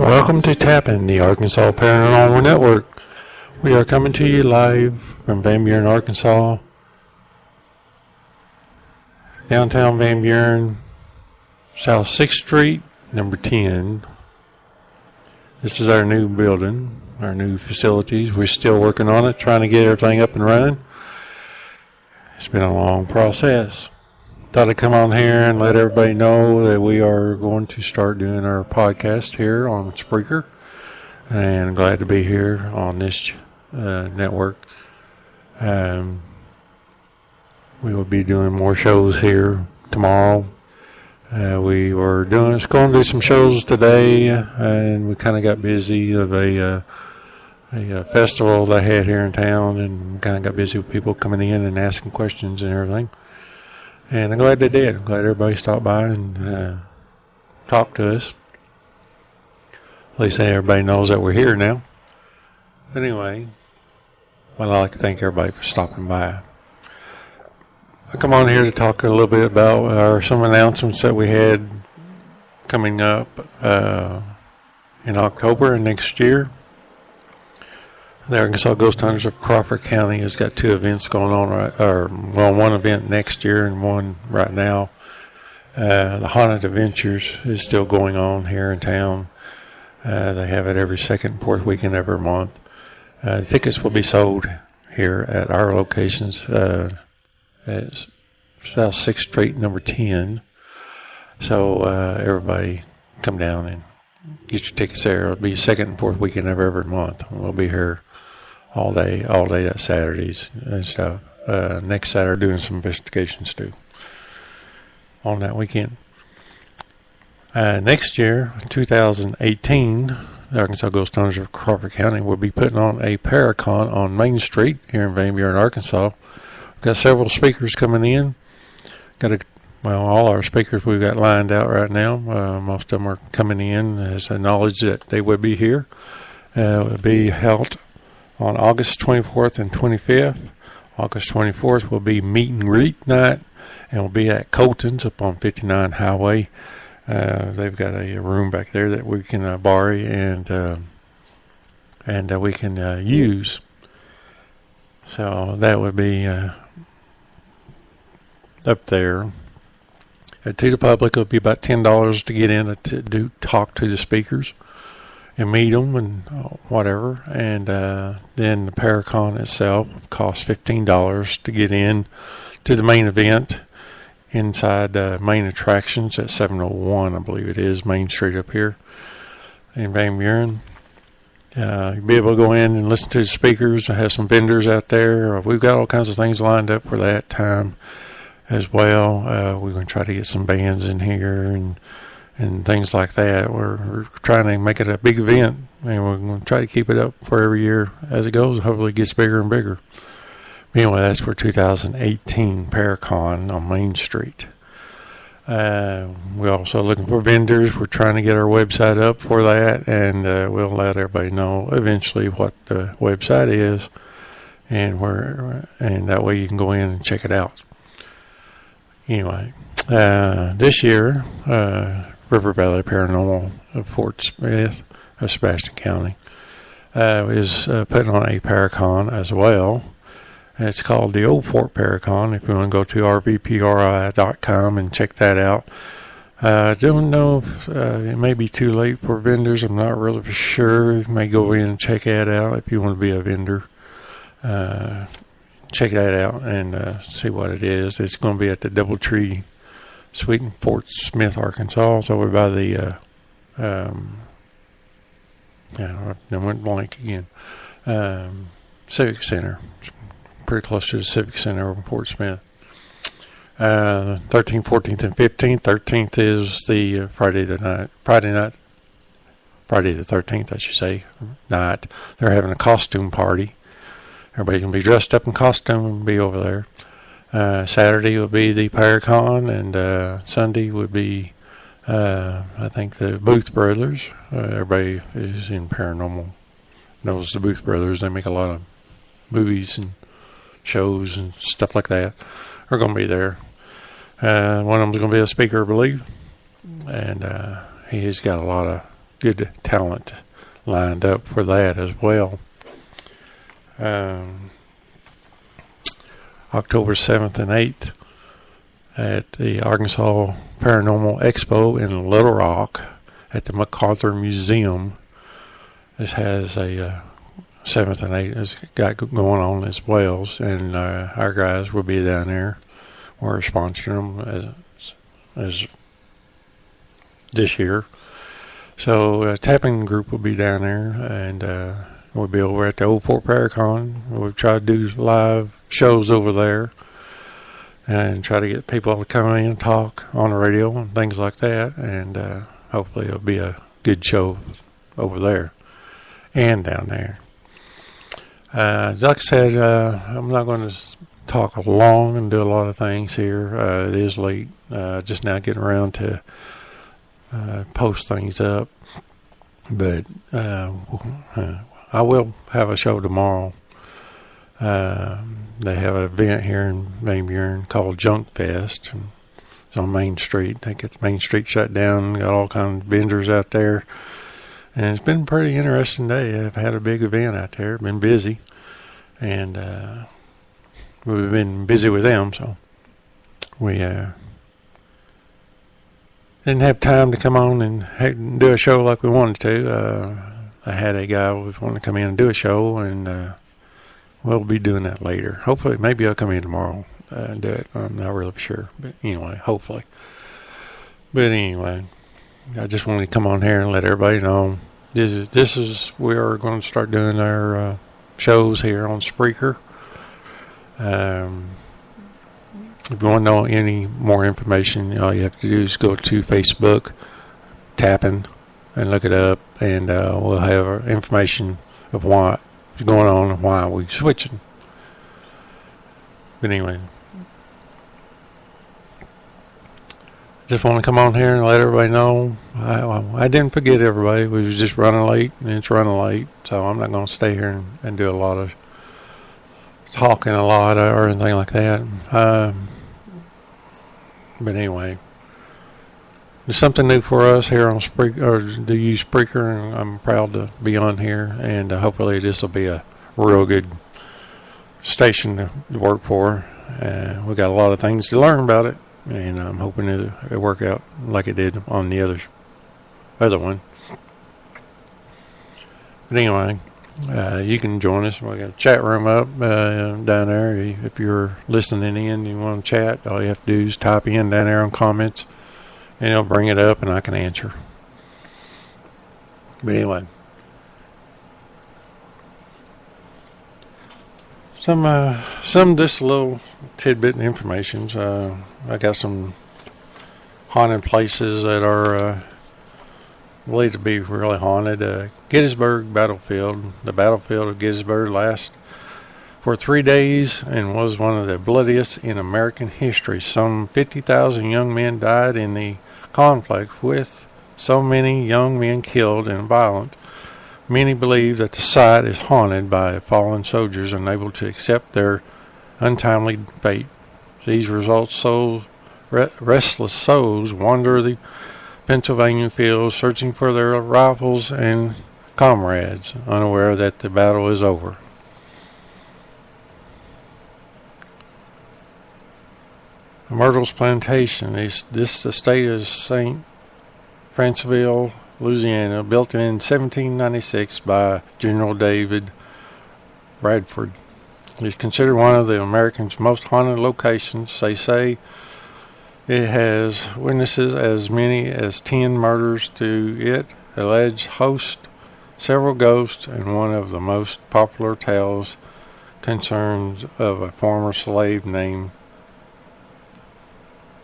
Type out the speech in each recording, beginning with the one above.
Welcome to Tapping, the Arkansas Paranormal Network. We are coming to you live from Van Buren, Arkansas. Downtown Van Buren, South 6th Street, number 10. This is our new building, our new facilities. We're still working on it, trying to get everything up and running. It's been a long process. Thought I'd come on here and let everybody know that we are going to start doing our podcast here on Spreaker. And I'm glad to be here on this network. We will be doing more shows here tomorrow. We were going to do some shows today, and we kind of got busy of a festival they had here in town, and kind of got busy with people coming in and asking questions and everything. And I'm glad they did. I'm glad everybody stopped by and talked to us. At least everybody knows that we're here now. But anyway, well, I'd like to thank everybody for stopping by. I come on here to talk a little bit about some announcements that we had coming up in October and next year. The Arkansas Ghost Hunters of Crawford County has got two events going on, one event next year and one right now. The Haunted Adventures is still going on here in town. They have it every second and fourth weekend of every month. Tickets will be sold here at our locations at South 6th Street, number 10. So everybody come down and get your tickets there. It'll be second and fourth weekend of every month. We'll be here all day that Saturdays and stuff. Next Saturday doing some investigations too on that weekend. Next year, 2018, the Arkansas Ghost Hunters of Crawford County will be putting on a PARACON on Main Street here in Van Buren, Arkansas. We've got several speakers coming in. All our speakers we've got lined out right now. Most of them are coming in as a knowledge that they would be here. It will be held on August 24th and 25th. August 24th will be meet and greet night, and we'll be at Colton's up on 59 Highway. They've got a room back there that we can borrow and we can use. So that would be up there. To the public, it'll be about $10 to get in to talk to the speakers and meet them and whatever. And then the PARACON itself costs $15 to get in to the main event inside main attractions at 701, I believe it is, Main Street up here in Van Buren. You'll be able to go in and listen to the speakers. I have some vendors out there. We've got all kinds of things lined up for that time as well. We're going to try to get some bands in here and things like that. We're trying to make it a big event, and we're going to try to keep it up for every year as it goes. Hopefully it gets bigger and bigger. Anyway, that's for 2018 PARACON on Main Street. We're also looking for vendors. We're trying to get our website up for that, and we'll let everybody know eventually what the website is, and that way you can go in and check it out. Anyway, this year, River Valley Paranormal of Fort Smith of Sebastian County is putting on a PARACON as well. It's called the Old Fort PARACON. If you want to go to rvpri.com and check that out. I don't know if it may be too late for vendors. I'm not really for sure. You may go in and check that out if you want to be a vendor. Check that out and see what it is. It's going to be at the Doubletree Suite in Fort Smith, Arkansas. So we're by the I went blank again. Civic Center. Pretty close to the Civic Center over in Fort Smith. 13th, 14th, and 15th. 13th is the Friday the 13th, I should say, night. They're having a costume party. Everybody can be dressed up in costume and be over there. Saturday will be the PARACON, and Sunday would be, I think, the Booth Brothers. Everybody who's in paranormal knows the Booth Brothers. They make a lot of movies and shows and stuff like that. Are going to be there. One of them is going to be a speaker, I believe, and he's got a lot of good talent lined up for that as well. October 7th and 8th at the Arkansas Paranormal Expo in Little Rock at the MacArthur Museum. This has a 7th and 8th has got going on as well, and our guys will be down there. We're sponsoring them as this year. So tapping group will be down there, and we'll be over at the Old Fort PARACON. We'll try to do live shows over there and try to get people to come in and talk on the radio and things like that, and hopefully it'll be a good show over there and down there. Like I said, I'm not going to talk long and do a lot of things here. It is late, just now getting around to post things up, but I will have a show tomorrow. They have an event here in Van Buren called Junk Fest. It's on Main Street. They get Main Street shut down, got all kinds of vendors out there, and it's been a pretty interesting day. I've had a big event out there, been busy, and we've been busy with them, so we didn't have time to come on and do a show like we wanted to. I had a guy who was wanting to come in and do a show, and we'll be doing that later. Hopefully, maybe I'll come in tomorrow and do it. I'm not really sure, but anyway, hopefully. But anyway, I just wanted to come on here and let everybody know this is we are going to start doing our shows here on Spreaker. If you want to know any more information, all you have to do is go to Facebook, tapping, and look it up, and we'll have information of what's going on and why we're switching. But anyway, just want to come on here and let everybody know. I didn't forget everybody. We was just running late, and it's running late, so I'm not going to stay here and do a lot of talking or anything like that. But anyway, it's something new for us here on Spreaker, or to use Spreaker, and I'm proud to be on here, and hopefully this will be a real good station to work for. We got a lot of things to learn about it, and I'm hoping it'll work out like it did on the other one. But anyway, you can join us. We got a chat room up down there. If you're listening in and you want to chat, all you have to do is type in down there on comments, and it'll bring it up, and I can answer. But anyway, some just little tidbit information. I got some haunted places that are believed to be really haunted. Gettysburg Battlefield. The battlefield of Gettysburg lasted for 3 days and was one of the bloodiest in American history. Some 50,000 young men died in the conflict, with so many young men killed and violent. Many believe that the site is haunted by fallen soldiers unable to accept their untimely fate. These results so restless souls wander the Pennsylvania fields searching for their rifles and comrades, unaware that the battle is over. Myrtle's Plantation. This estate is St. Franceville, Louisiana, built in 1796 by General David Bradford. It is considered one of the America's most haunted locations. They say it has witnesses as many as 10 murders to it. Alleged host several ghosts, and one of the most popular tales concerns of a former slave named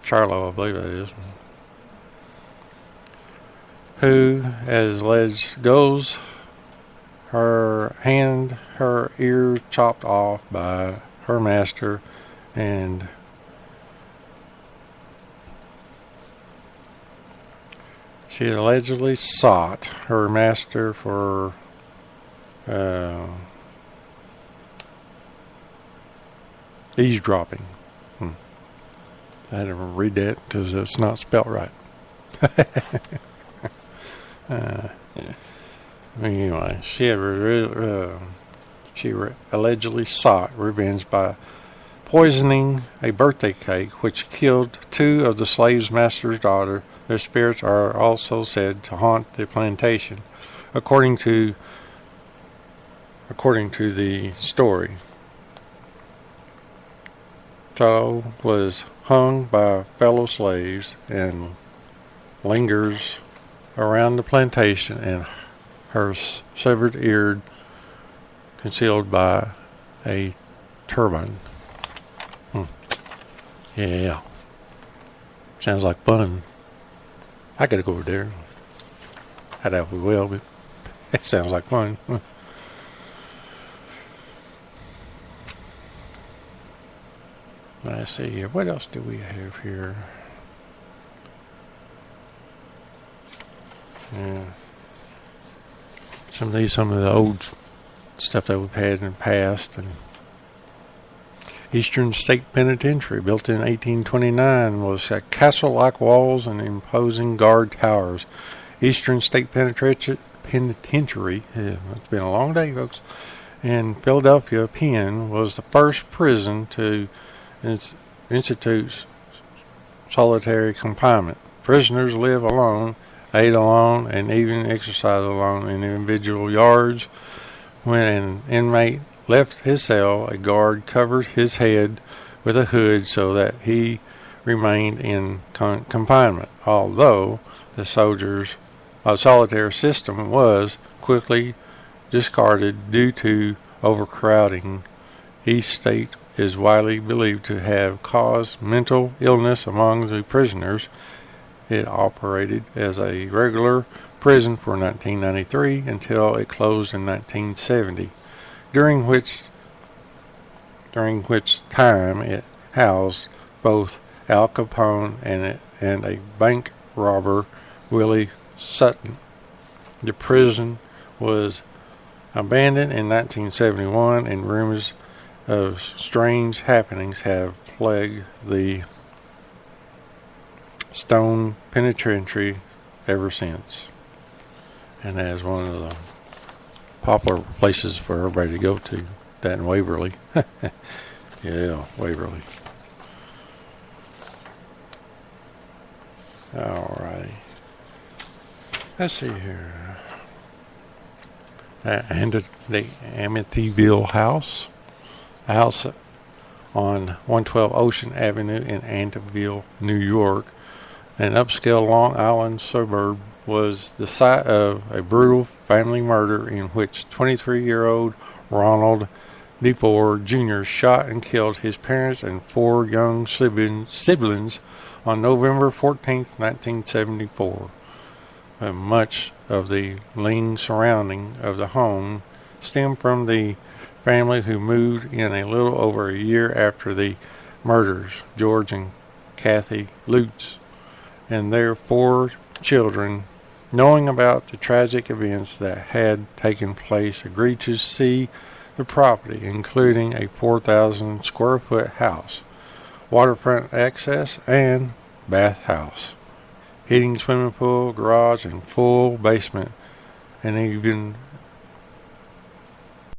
Charlo, I believe that is, who, as alleged goes, her ear chopped off by her master, and she allegedly sought her master for eavesdropping. I had to read that because it's not spelled right. Anyway, she allegedly sought revenge by poisoning a birthday cake, which killed two of the slave master's daughters. Their spirits are also said to haunt the plantation, according to the story. Tao was hung by fellow slaves and lingers around the plantation, and her severed ear concealed by a turban. Yeah. Sounds like fun. I gotta go over there. I doubt we will, but it sounds like fun. Let's see here. What else do we have here? Yeah. Some of the old stuff that we've had in the past. And Eastern State Penitentiary, built in 1829, was a castle-like walls and imposing guard towers. Eastern State Penitentiary, it's been a long day, folks, in Philadelphia, PA, was the first prison to institute solitary confinement. Prisoners live alone, ate alone, and even exercise alone in individual yards. When an inmate left his cell, a guard covered his head with a hood so that he remained in confinement. Although the solitary system was quickly discarded due to overcrowding, each state is widely believed to have caused mental illness among the prisoners. It operated as a regular prison for 1993 until it closed in 1970, during which time it housed both Al Capone and a bank robber, Willie Sutton. The prison was abandoned in 1971, and rumors of strange happenings have plagued the Stone Penitentiary ever since. And as one of the popular places for everybody to go to, that in Waverly. Yeah, Waverly. Alrighty. Let's see here. And the Amityville house. A house on 112 Ocean Avenue in Amityville, New York, an upscale Long Island suburb, was the site of a brutal family murder in which 23-year-old Ronald DeFore Jr. shot and killed his parents and four young siblings on November 14, 1974. Much of the lean surrounding of the home stemmed from the family, who moved in a little over a year after the murders. George and Kathy Lutz and their four children, knowing about the tragic events that had taken place, agreed to see the property, including a 4,000 square foot house, waterfront access, and bathhouse, heating, swimming pool, garage, and full basement, and even